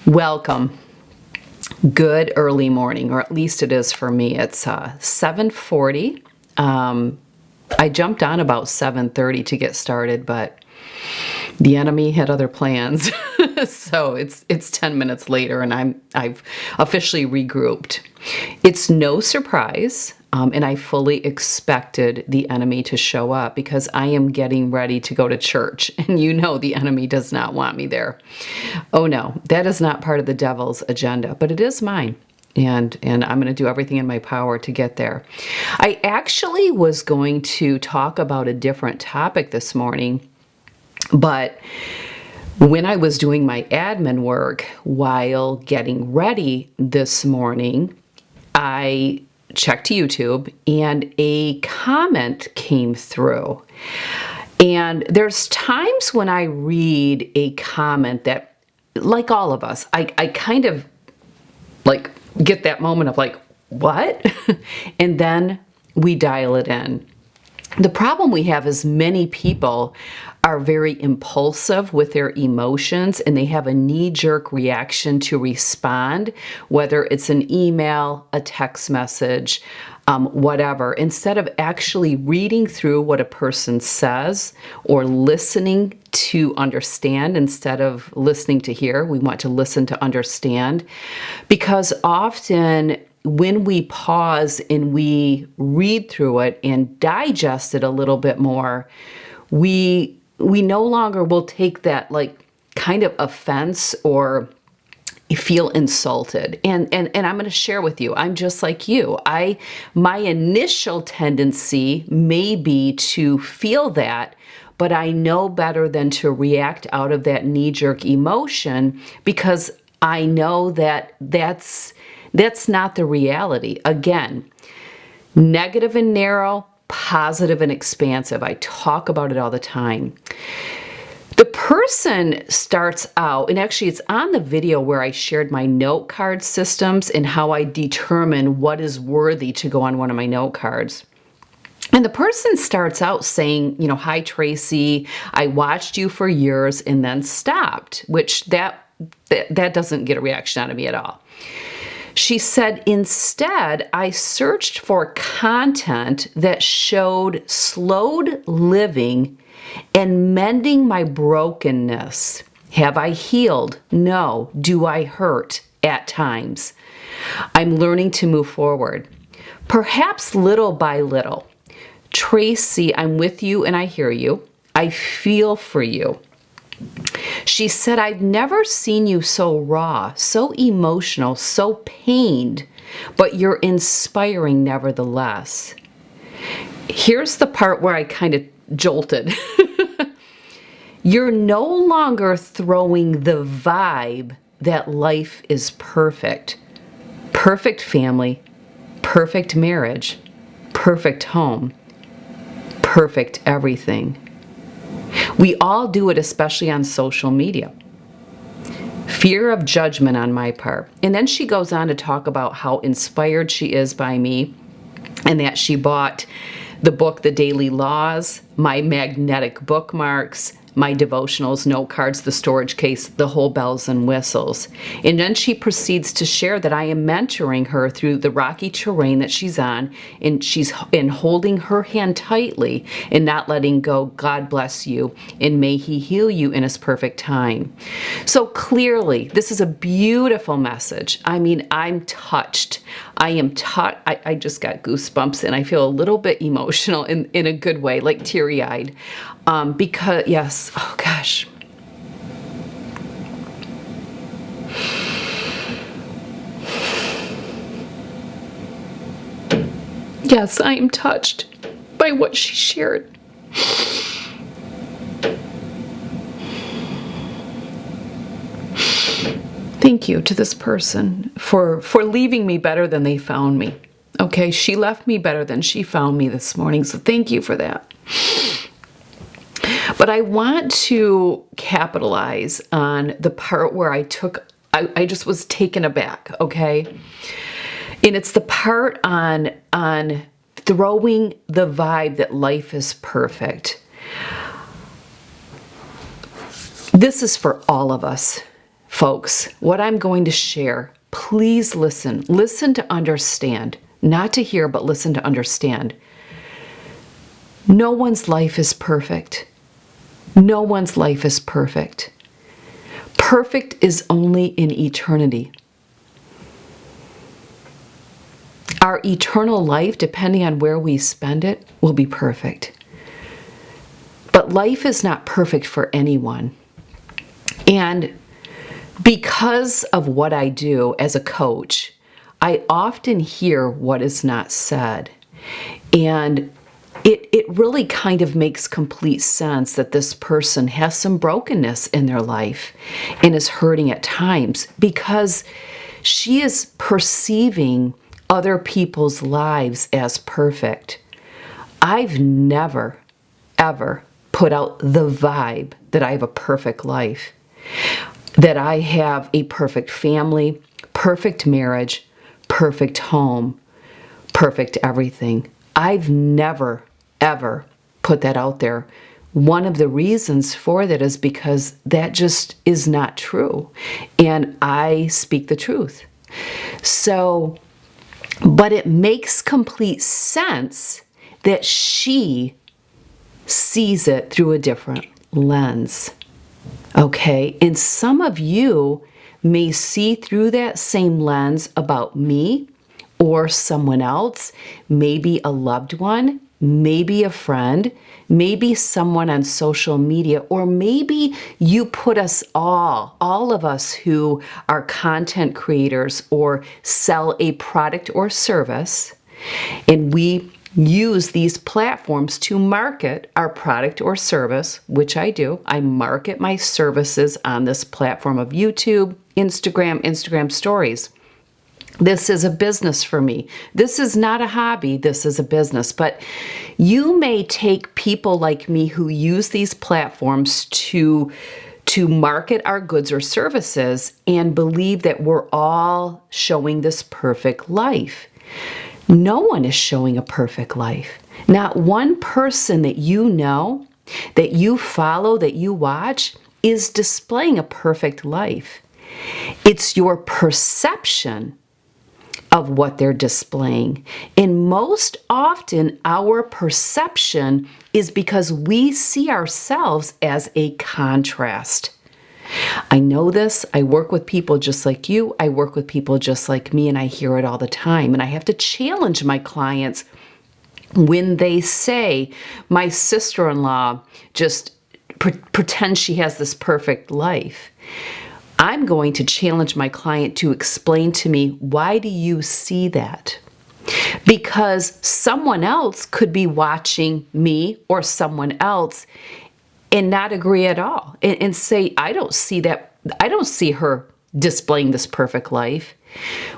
Welcome. Good early morning, or at least it is for me. It's 7:40. I jumped on about 7:30 to get started, but the enemy had other plans. So it's 10 minutes later and I've officially regrouped. It's no surprise, and I fully expected the enemy to show up because I am getting ready to go to church, and you know the enemy does not want me there. Oh no, that is not part of the devil's agenda, but it is mine. And I'm going to do everything in my power to get there. I actually was going to talk about a different topic this morning, but when I was doing my admin work while getting ready this morning, I checked YouTube and a comment came through. And there's times when I read a comment that, like all of us, I kind of like get that moment of like, what? And then we dial it in. The problem we have is many people are very impulsive with their emotions and they have a knee-jerk reaction to respond, whether it's an email, a text message, whatever, instead of actually reading through what a person says or listening to understand instead of listening to hear. We want to listen to understand, because often when we pause and we read through it and digest it a little bit more, we no longer will take that like kind of offense or feel insulted. And I'm going to share with you, I'm just like you. My initial tendency may be to feel that, but I know better than to react out of that knee-jerk emotion, because I know that that's not the reality. Again, negative and narrow, positive and expansive. I talk about it all the time. The person starts out, and actually it's on the video where I shared my note card systems and how I determine what is worthy to go on one of my note cards. And the person starts out saying, hi, Tracy, I watched you for years and then stopped, which that doesn't get a reaction out of me at all. She said, instead, I searched for content that showed slowed living and mending my brokenness. Have I healed? No. Do I hurt? At times. I'm learning to move forward. Perhaps little by little. Tracy, I'm with you and I hear you. I feel for you. She said, I've never seen you so raw, so emotional, so pained, but you're inspiring nevertheless. Here's the part where I kind of jolted. You're no longer throwing the vibe that life is perfect. Perfect family, perfect marriage, perfect home, perfect everything. We all do it, especially on social media. Fear of judgment on my part. And then she goes on to talk about how inspired she is by me and that she bought the book, The Daily Laws, my magnetic bookmarks, my devotionals, note cards, the storage case, the whole bells and whistles. And then she proceeds to share that I am mentoring her through the rocky terrain that she's on, and she's holding her hand tightly and not letting go. God bless you, and may He heal you in His perfect time. So clearly, this is a beautiful message. I mean, I'm touched. I am touched. I just got goosebumps, and I feel a little bit emotional in a good way, like teary-eyed. Because, yes, oh gosh. Yes, I am touched by what she shared. Thank you to this person for leaving me better than they found me. Okay, she left me better than she found me this morning, so thank you for that. But I want to capitalize on the part where I just was taken aback, okay? And it's the part on throwing the vibe that life is perfect. This is for all of us. folks, what I'm going to share, please listen. Listen to understand. Not to hear, but listen to understand. No one's life is perfect. No one's life is perfect. Perfect is only in eternity. Our eternal life, depending on where we spend it, will be perfect. But life is not perfect for anyone. And because of what I do as a coach, I often hear what is not said. And it really kind of makes complete sense that this person has some brokenness in their life and is hurting at times because she is perceiving other people's lives as perfect. I've never, ever put out the vibe that I have a perfect life, that I have a perfect family, perfect marriage, perfect home, perfect everything. I've never, ever put that out there. One of the reasons for that is because that just is not true. And I speak the truth. So, but it makes complete sense that she sees it through a different lens. Okay? And some of you may see through that same lens about me or someone else, maybe a loved one, maybe a friend, maybe someone on social media, or maybe you put us all of us who are content creators or sell a product or service, and we use these platforms to market our product or service, which I do. I market my services on this platform of YouTube, Instagram stories. This is a business for me. This is not a hobby. This is a business. But you may take people like me who use these platforms to market our goods or services and believe that we're all showing this perfect life. No one is showing a perfect life. Not one person that you know, that you follow, that you watch, is displaying a perfect life. It's your perception of what they're displaying. And most often, our perception is because we see ourselves as a contrast. I know this. I work with people just like you. I work with people just like me, and I hear it all the time. And I have to challenge my clients when they say, my sister-in-law just pretends she has this perfect life. I'm going to challenge my client to explain to me, why do you see that? Because someone else could be watching me or someone else and not agree at all and say, I don't see that. I don't see her displaying this perfect life.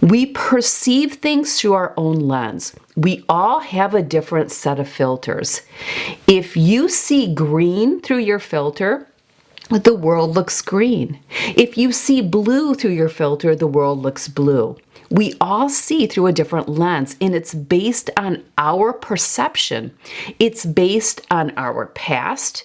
We perceive things through our own lens. We all have a different set of filters. If you see green through your filter, the world looks green. If you see blue through your filter, the world looks blue. We all see through a different lens, and it's based on our perception. It's based on our past,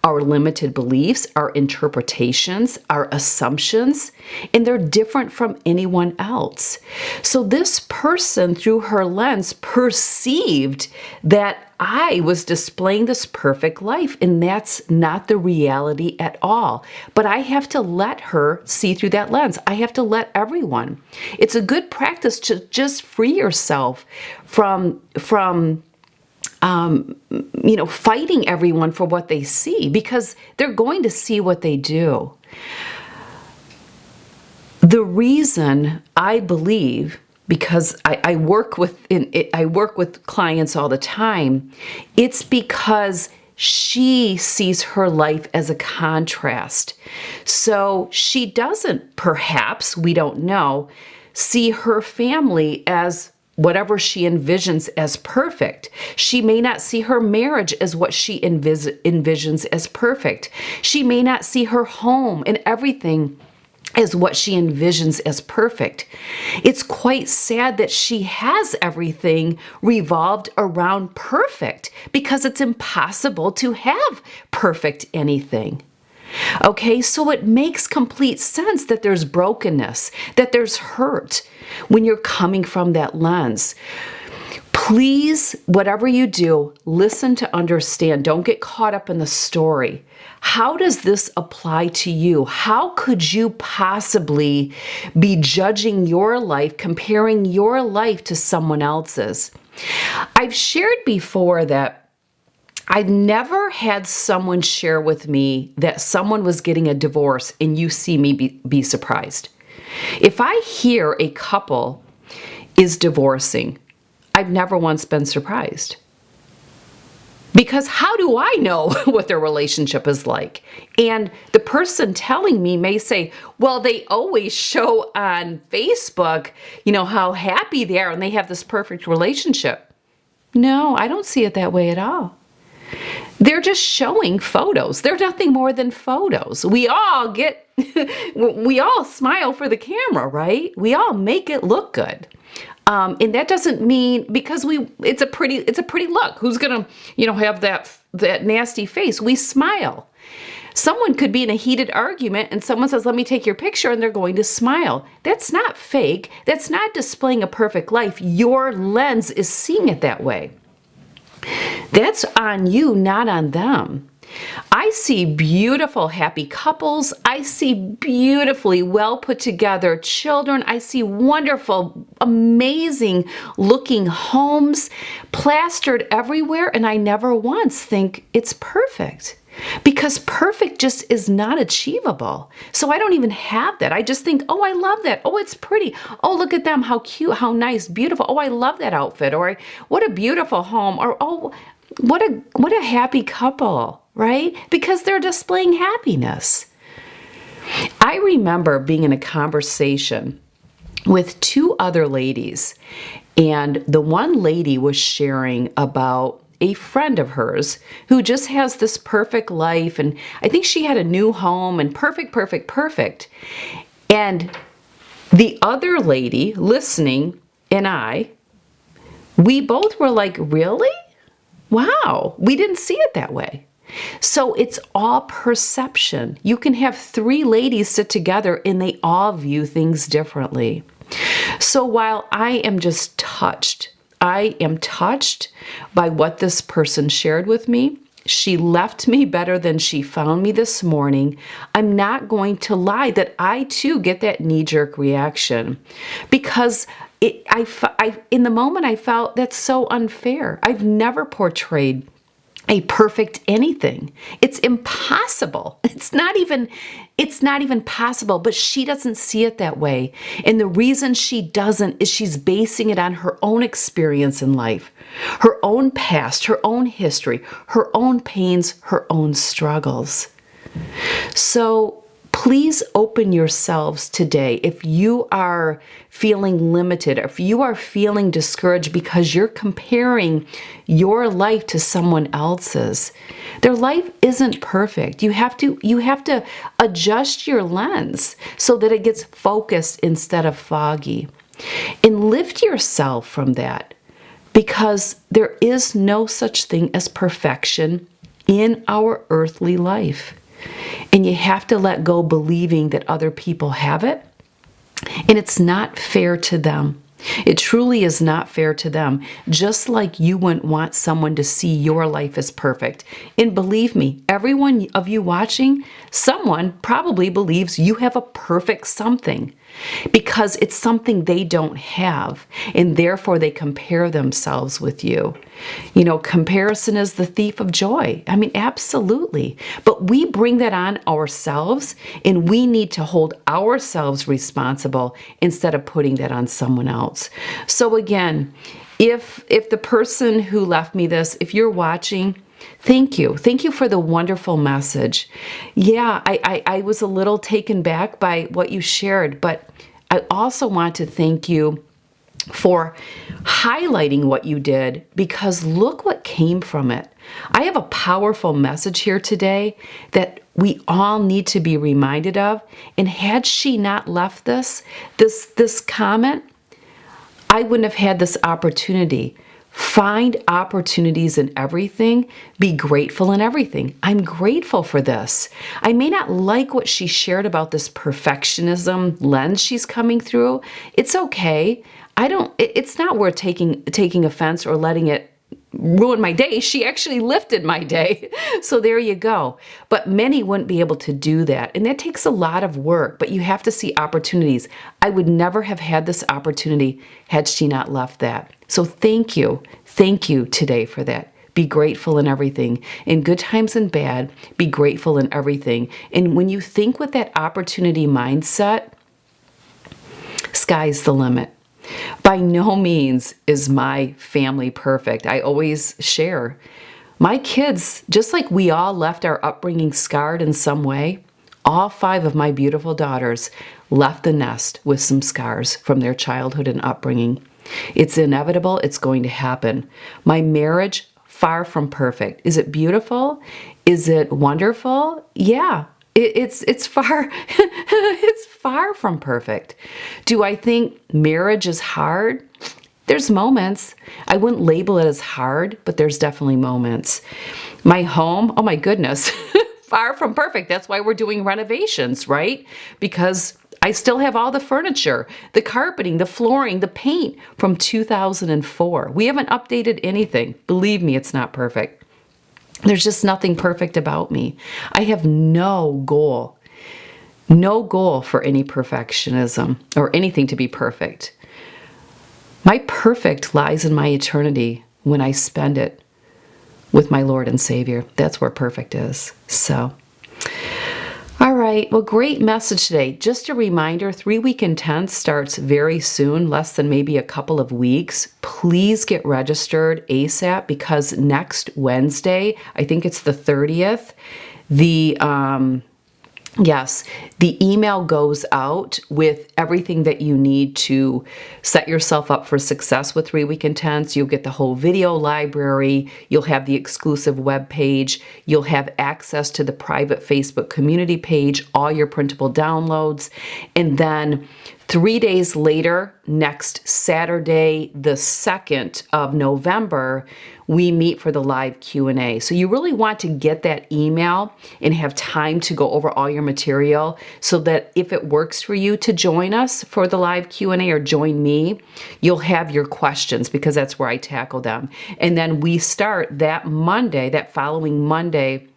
our limited beliefs, our interpretations, our assumptions, and they're different from anyone else. So this person, through her lens, perceived that I was displaying this perfect life, and that's not the reality at all. But I have to let her see through that lens. I have to let everyone. It's a good practice to just free yourself from fighting everyone for what they see, because they're going to see what they do. The reason I believe, because I work with clients all the time, it's because she sees her life as a contrast. So she doesn't, perhaps, we don't know, see her family as whatever she envisions as perfect. She may not see her marriage as what she envisions as perfect. She may not see her home and everything as what she envisions as perfect. It's quite sad that she has everything revolved around perfect, because it's impossible to have perfect anything. Okay, so it makes complete sense that there's brokenness, that there's hurt when you're coming from that lens. Please, whatever you do, listen to understand. Don't get caught up in the story. How does this apply to you? How could you possibly be judging your life, comparing your life to someone else's? I've shared before that I've never had someone share with me that someone was getting a divorce and you see me be surprised. If I hear a couple is divorcing, I've never once been surprised. Because how do I know what their relationship is like? And the person telling me may say, well, they always show on Facebook, how happy they are and they have this perfect relationship. No, I don't see it that way at all. They're just showing photos. They're nothing more than photos. We all smile for the camera, right? We all make it look good. And that doesn't mean because it's a pretty look. Who's gonna, have that nasty face? We smile. Someone could be in a heated argument and someone says, let me take your picture, and they're going to smile. That's not fake. That's not displaying a perfect life. Your lens is seeing it that way. That's on you, not on them. I see beautiful, happy couples. I see beautifully well put together children. I see wonderful, amazing looking homes plastered everywhere. And I never once think it's perfect because perfect just is not achievable. So I don't even have that. I just think, oh, I love that. Oh, it's pretty. Oh, look at them. How cute, how nice, beautiful. Oh, I love that outfit. Or what a beautiful home. Or, oh, what a happy couple, right? Because they're displaying happiness. I remember being in a conversation with two other ladies, and the one lady was sharing about a friend of hers who just has this perfect life, and I think she had a new home and perfect. And the other lady listening and we both were like, really? Wow, we didn't see it that way. So it's all perception. You can have three ladies sit together and they all view things differently. So while I am just touched, I am touched by what this person shared with me. She left me better than she found me this morning. I'm not going to lie that I too get that knee-jerk reaction because in the moment I felt that's so unfair. I've never portrayed a perfect anything. It's impossible. It's not even possible, but she doesn't see it that way. And the reason she doesn't is she's basing it on her own experience in life, her own past, her own history, her own pains, her own struggles. So please open yourselves today. If you are feeling limited, if you are feeling discouraged because you're comparing your life to someone else's, their life isn't perfect. You have to adjust your lens so that it gets focused instead of foggy. And lift yourself from that because there is no such thing as perfection in our earthly life. And you have to let go believing that other people have it. And it's not fair to them. It truly is not fair to them. Just like you wouldn't want someone to see your life as perfect. And believe me, every one of you watching, someone probably believes you have a perfect something because it's something they don't have. And therefore they compare themselves with you. Comparison is the thief of joy. I mean, absolutely. But we bring that on ourselves and we need to hold ourselves responsible instead of putting that on someone else. So again, if the person who left me this, if you're watching, thank you. Thank you for the wonderful message. Yeah, I was a little taken back by what you shared, but I also want to thank you for highlighting what you did because look what came from it. I have a powerful message here today that we all need to be reminded of. And had she not left this comment, I wouldn't have had this opportunity Find opportunities in everything. Be grateful in everything. I'm grateful for this. I may not like what she shared about this perfectionism lens she's coming through. It's okay. It's not worth taking offense or letting it ruin my day. She actually lifted my day. So there you go. But many wouldn't be able to do that. And that takes a lot of work, but you have to see opportunities. I would never have had this opportunity had she not left that. So thank you. Thank you today for that. Be grateful in everything. In good times and bad, be grateful in everything. And when you think with that opportunity mindset, sky's the limit. By no means is my family perfect. I always share. My kids, just like we all left our upbringing scarred in some way, all 5 of my beautiful daughters left the nest with some scars from their childhood and upbringing. It's inevitable. It's going to happen. My marriage, far from perfect. Is it beautiful? Is it wonderful? Yeah. It's far it's far from perfect. Do I think marriage is hard? There's moments. I wouldn't label it as hard, but there's definitely moments. My home, oh my goodness, far from perfect. That's why we're doing renovations, right? Because I still have all the furniture, the carpeting, the flooring, the paint from 2004. We haven't updated anything. Believe me, it's not perfect. There's just nothing perfect about me. I have no goal for any perfectionism or anything to be perfect. My perfect lies in my eternity when I spend it with my Lord and Savior. That's where perfect is. So, all right. Well, great message today. Just a reminder, 3-week intense starts very soon, less than maybe a couple of weeks. Please get registered ASAP because next Wednesday, I think it's the 30th, the email goes out with everything that you need to set yourself up for success with 3-week intense. You'll get the whole video library. You'll have the exclusive web page. You'll have access to the private Facebook community page, all your printable downloads. And then 3 days later, next Saturday, the 2nd of November, we meet for the live Q&A. So you really want to get that email and have time to go over all your material so that if it works for you to join us for the live Q&A or join me, you'll have your questions because that's where I tackle them. And then we start that Monday, that following Monday,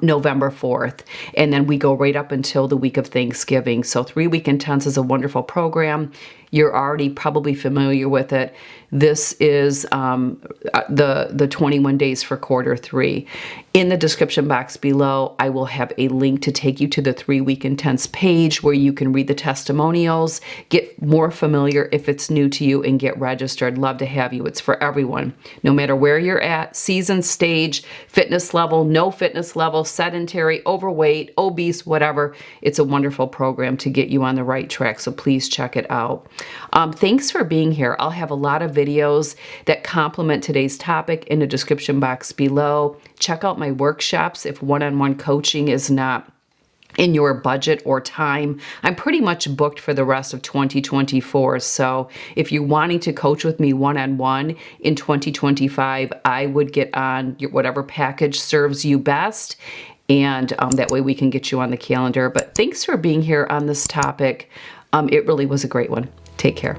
November 4th. And then we go right up until the week of Thanksgiving. So 3-week intense is a wonderful program. You're already probably familiar with it. This is the 21 days for quarter 3. In the description box below, I will have a link to take you to the 3-week intense page where you can read the testimonials, get more familiar if it's new to you, and get registered. Love to have you. It's for everyone, no matter where you're at, season, stage, fitness level, no fitness level, sedentary, overweight, obese, whatever. It's a wonderful program to get you on the right track, so please check it out. Thanks for being here. I'll have a lot of videos that complement today's topic in the description box below. Check out my workshops if one-on-one coaching is not in your budget or time. I'm pretty much booked for the rest of 2024. So if you're wanting to coach with me one-on-one in 2025, I would get on whatever package serves you best. And that way we can get you on the calendar. But thanks for being here on this topic. It really was a great one. Take care.